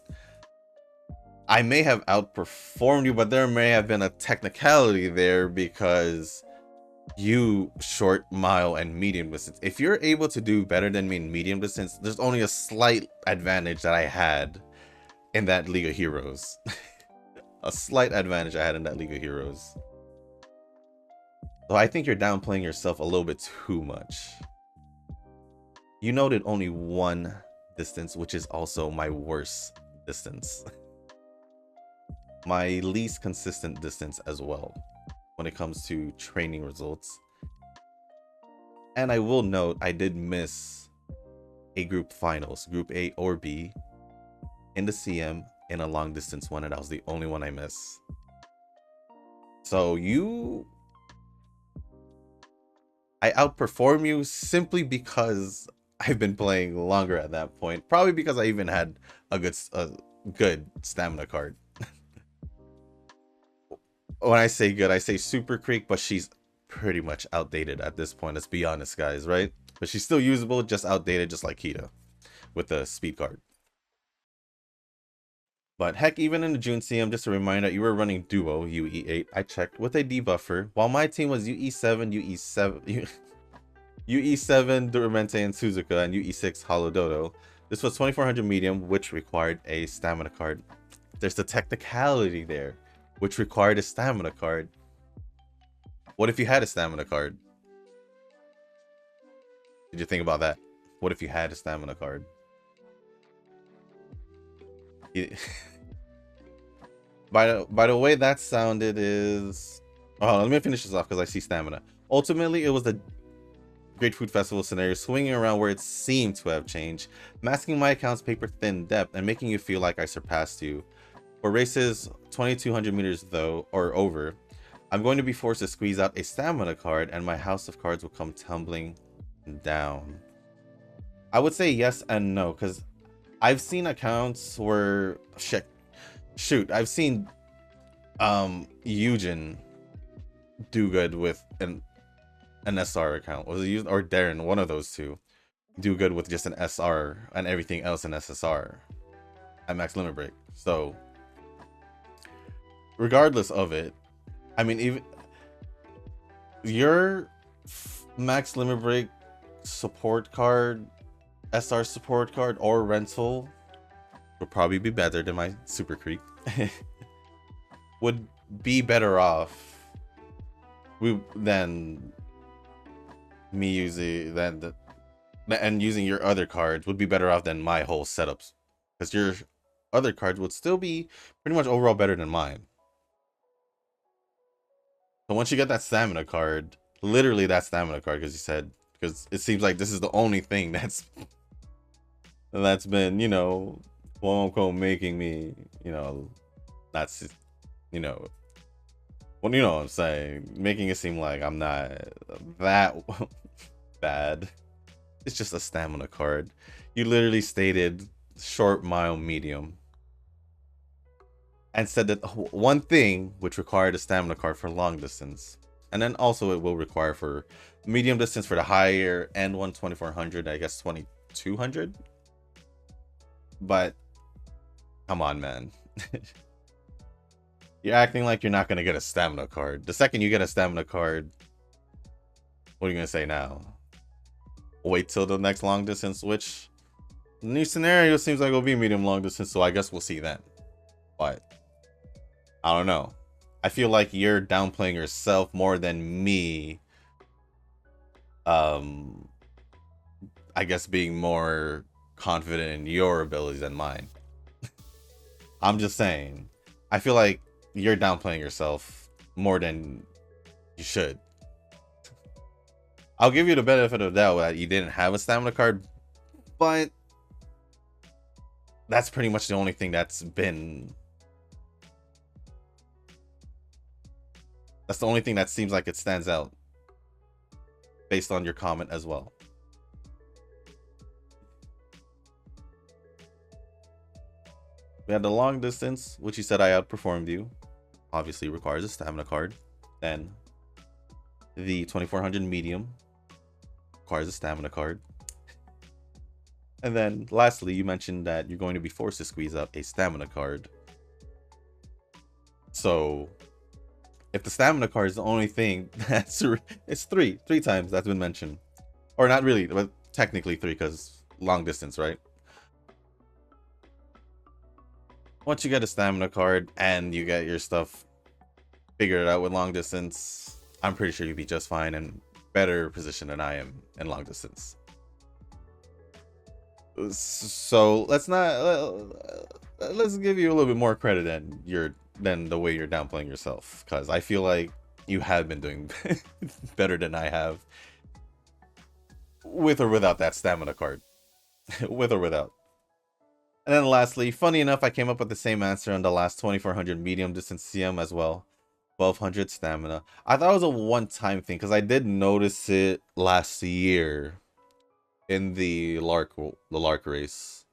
I may have outperformed you, but there may have been a technicality there because you short, mile, and medium distance. If you're able to do better than me in medium distance, there's only a slight advantage that I had in that League of Heroes. A slight advantage I had in that League of Heroes. So I think you're downplaying yourself a little bit too much. You noted only one distance, which is also my worst distance. My least consistent distance as well when it comes to training results. And I will note I did miss a group finals, Group A or B, in the CM in a long distance one, and that was the only one I missed. So I outperform you simply because I've been playing longer at that point. Probably because I even had a good stamina card. When I say good, I say Super Creek, but she's pretty much outdated at this point. Let's be honest, guys, right? But she's still usable, just outdated, just like Kita with the speed card. But heck, even in the June CM, just a reminder, you were running Duo UE8. I checked with a debuffer, while my team was UE7, UE7 Duramente and Suzuka, and UE6 Holododo. This was 2400 medium, which required a stamina card. There's the technicality there, which required a stamina card. What if you had a stamina card? Did you think about that? What if you had a stamina card? He- by the way that sounded is. Oh, let me finish this off because I see stamina. Ultimately, it was the Great Food Festival scenario swinging around where it seemed to have changed, masking my account's paper-thin depth and making you feel like I surpassed you. For races 2200 meters though, or over, I'm going to be forced to squeeze out a stamina card and my house of cards will come tumbling down. I would say yes and no, because I've seen accounts where shoot, I've seen Eugen do good with an SR account. Was it Eugen or Darren? One of those two do good with just an SR and everything else in SSR at max limit break. So regardless of it, I mean, even your max limit break support card, SR support card, or rental would probably be better than my Super Creep. Would be better off than me using and using your other cards would be better off than my whole setups, because your other cards would still be pretty much overall better than mine. So once you get that stamina card, literally that stamina card, because it seems like this is the only thing that's been, quote unquote, making me, that's, well, you know what I'm saying, making it seem like I'm not that bad. It's just a stamina card. You literally stated short, mile, medium, and said that one thing which required a stamina card for long distance, and then also it will require for medium distance for the higher end one, 2400, I guess 2200. But come on, man. You're acting like you're not gonna get a stamina card. The second you get a stamina card, what are you gonna say now? Wait till the next long distance, which the new scenario seems like it'll be medium long distance, so I guess we'll see then. But I don't know. I feel like you're downplaying yourself more than me. I guess being more confident in your abilities than mine. I'm just saying. I feel like you're downplaying yourself more than you should. I'll give you the benefit of the doubt that you didn't have a stamina card, but that's pretty much the only thing that's been. That's the only thing that seems like it stands out based on your comment as well. We had the long distance, which you said I outperformed you. Obviously requires a stamina card. Then the 2400 medium requires a stamina card. And then lastly, you mentioned that you're going to be forced to squeeze out a stamina card. So if the stamina card is the only thing it's three times that's been mentioned. Or not really, but technically three, because long distance, right? Once you get a stamina card and you get your stuff figured out with long distance, I'm pretty sure you'd be just fine and better position than I am in long distance. So let's give you a little bit more credit than the way you're downplaying yourself, because I feel like you have been doing better than I have, with or without that stamina card. With or without. And then lastly, funny enough, I came up with the same answer on the last 2400 medium distance CM as well. 1200 stamina. I thought it was a one-time thing, because I did notice it last year in the Lark race.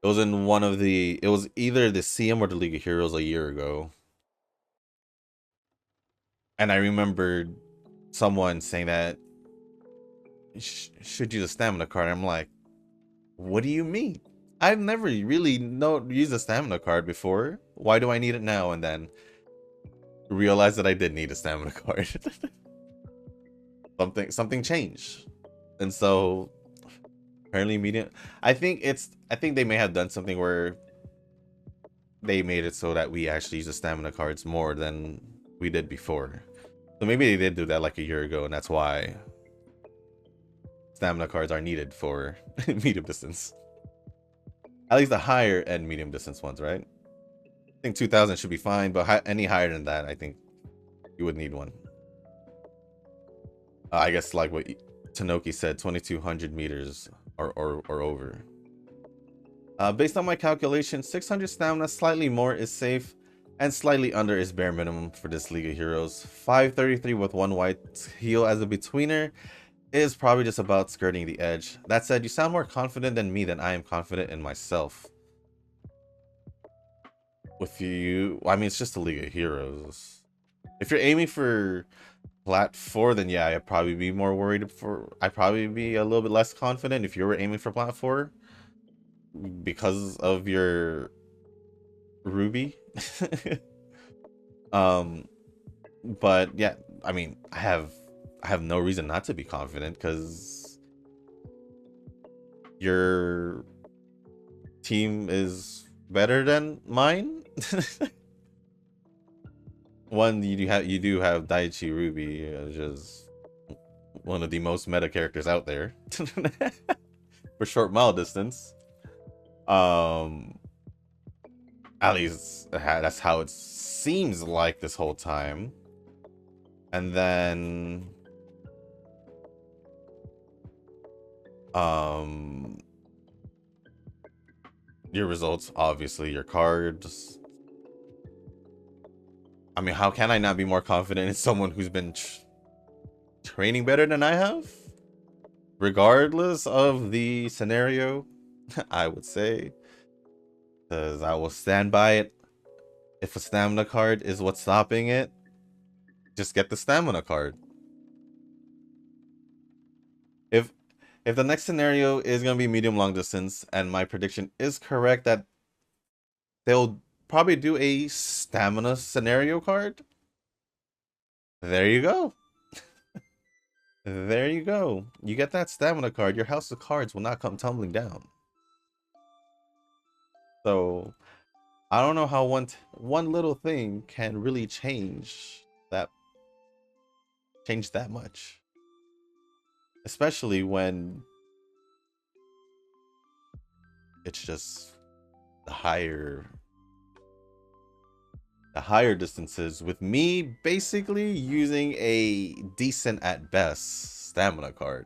It was in it was either the CM or the League of Heroes a year ago. And I remembered someone saying that should use a stamina card. I'm like, what do you mean? I've never really used a stamina card before. Why do I need it now? And then realized that I did need a stamina card. something changed. And so apparently medium, I think they may have done something where they made it so that we actually use the stamina cards more than we did before. So maybe they did do that like a year ago, and that's why stamina cards are needed for medium distance. At least the higher end medium distance ones, right? I think 2000 should be fine, but any higher than that, I think you would need one. I guess like what Tanoki said, 2200 meters or over. Based on my calculation, 600 stamina, slightly more is safe, and slightly under is bare minimum for this League of Heroes. 533 with one white heal as a betweener is probably just about skirting the edge. That said, you sound more confident than me than I am confident in myself. With you, I mean, it's just a League of Heroes. If you're aiming for Plat 4, then yeah, I'd probably be more worried I'd probably be a little bit less confident if you were aiming for Plat 4 because of your Ruby. But yeah, I mean, I have no reason not to be confident because your team is better than mine. One, you do have Daichi Ruby, which is one of the most meta characters out there for short mile distance. At least that's how it seems like this whole time. And then your results, obviously, your cards. I mean, how can I not be more confident in someone who's been training better than I have? Regardless of the scenario, I would say. Because I will stand by it. If a stamina card is what's stopping it, just get the stamina card. If the next scenario is going to be medium long distance and my prediction is correct that they'll probably do a stamina scenario card, there you go. There you go. You get that stamina card, your house of cards will not come tumbling down. So I don't know how one little thing can really change that much. Especially when it's just the higher distances, with me basically using a decent at best stamina card.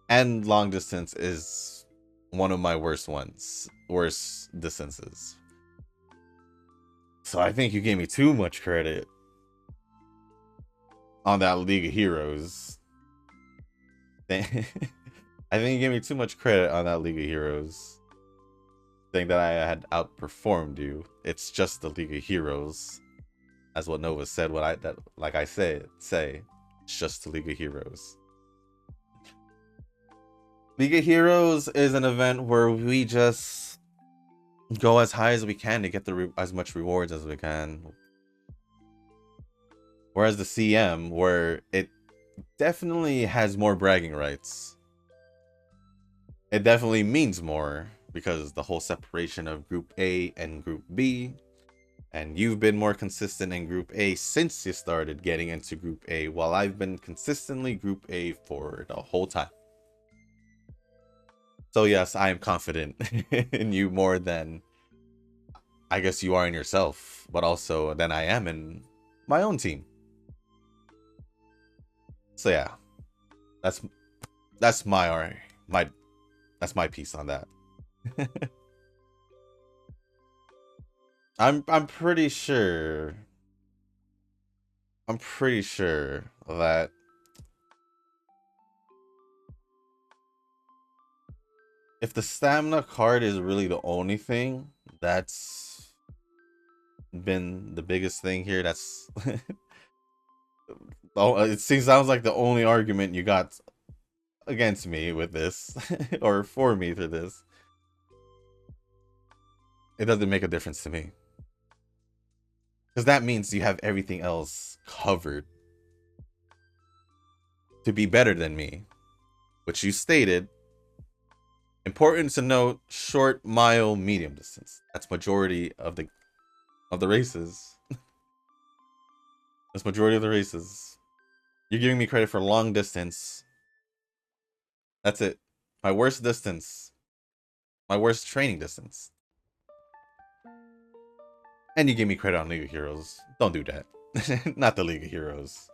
And long distance is one of my worst distances. So I think you gave me too much credit on that League of Heroes. I think you gave me too much credit on that League of Heroes. Think that I had outperformed you. It's just the League of Heroes. As what Nova said, say. It's just the League of Heroes. League of Heroes is an event where we just go as high as we can to get as much rewards as we can. Whereas the CM, where it definitely has more bragging rights. It definitely means more because the whole separation of Group A and Group B. And you've been more consistent in Group A since you started getting into Group A, while I've been consistently Group A for the whole time. So yes, I am confident in you more than I guess you are in yourself, but also than I am in my own team. So yeah, that's my piece on that. I'm pretty sure that if the stamina card is really the only thing that's been the biggest thing here, that's oh, it sounds like the only argument you got against me with this or for me through this. It doesn't make a difference to me. Because that means you have everything else covered to be better than me, which you stated. Important to note: short, mile, medium distance. That's majority of the races. That's majority of the races. You're giving me credit for long distance. That's it. My worst distance My worst training distance. And you gave me credit on League of Heroes. Don't do that. Not the League of Heroes.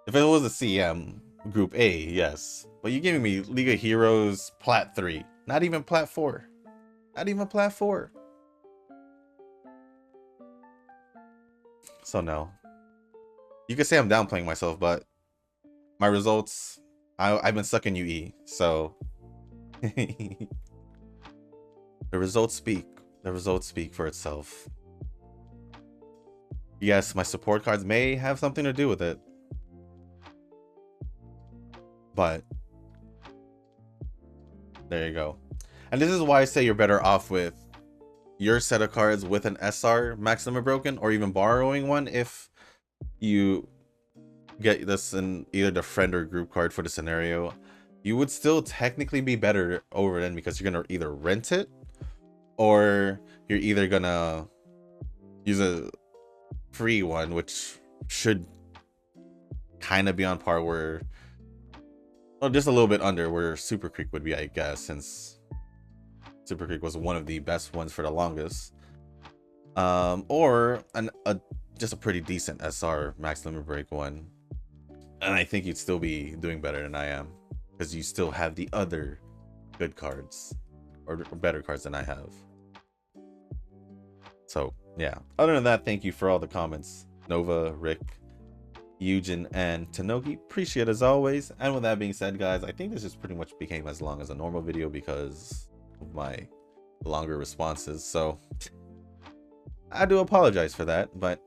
If it was a CM, Group A, yes. But you giving me League of Heroes Plat 3. Not even Plat 4. Not even Plat 4. So no. You could say I'm downplaying myself, but my results, I've been stuck in UE, so the results speak. The results speak for itself. Yes, my support cards may have something to do with it, but there you go. And this is why I say you're better off with your set of cards with an SR maximum broken, or even borrowing one if you get this in either the friend or group card for the scenario. You would still technically be better over then, because you're gonna either rent it or you're either gonna use a free one, which should kind of be on par where, well, just a little bit under where Super Creek would be, I guess, since Super Creek was one of the best ones for the longest. Or just a pretty decent SR max limit break one, and I think you'd still be doing better than I am, because you still have the other good cards, or better cards than I have. So yeah, other than that, thank you for all the comments, Nova, Rick, Eugen, and Tanogi. Appreciate it as always. And with that being said, guys, I think this just pretty much became as long as a normal video because of my longer responses, so I do apologize for that, but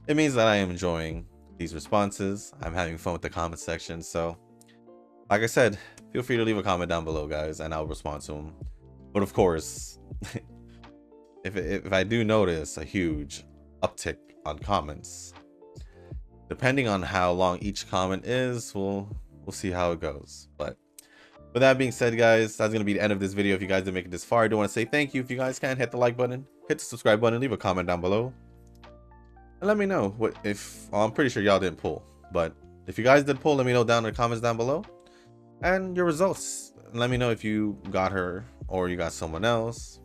it means that I am enjoying these responses. I'm having fun with the comment section, so like I said, feel free to leave a comment down below, guys, and I'll respond to them. But of course, if I do notice a huge uptick on comments, depending on how long each comment is, we'll see how it goes. But with that being said, guys, that's going to be the end of this video. If you guys did make it this far, I do want to say thank you. If you guys can, hit the like button, hit the subscribe button, leave a comment down below, and let me know what if, well, I'm pretty sure y'all didn't pull, but if you guys did pull, let me know down in the comments down below, and your results. Let me know if you got her, or you got someone else,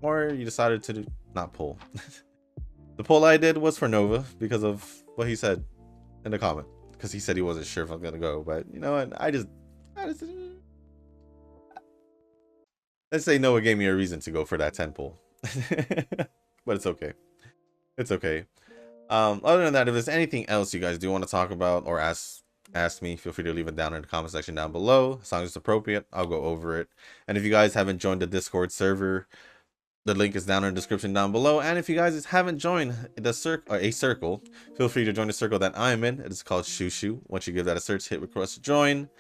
or you decided to not pull. The poll I did was for Nova because of what he said in the comment, because he said he wasn't sure if I'm gonna go. But you know what, I just let's say Noah gave me a reason to go for that 10 pull. But it's okay, it's okay. Other than that, if there's anything else you guys do want to talk about or ask me, feel free to leave it down in the comment section down below. As long as it's appropriate, I'll go over it. And if you guys haven't joined the Discord server, the link is down in the description down below. And if you guys haven't joined the circle, feel free to join the circle that I'm in. It is called Shushu. Once you give that a search, hit request to join,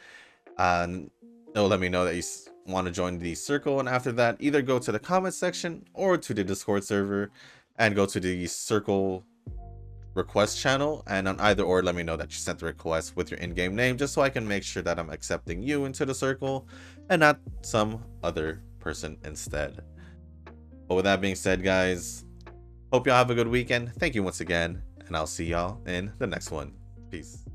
and it'll let me know that you want to join the circle. And after that, either go to the comment section or to the Discord server and go to the circle request channel, and on either or, let me know that you sent the request with your in-game name, just so I can make sure that I'm accepting you into the circle and not some other person instead. But with that being said, guys, hope y'all have a good weekend. Thank you once again, and I'll see y'all in the next one. Peace.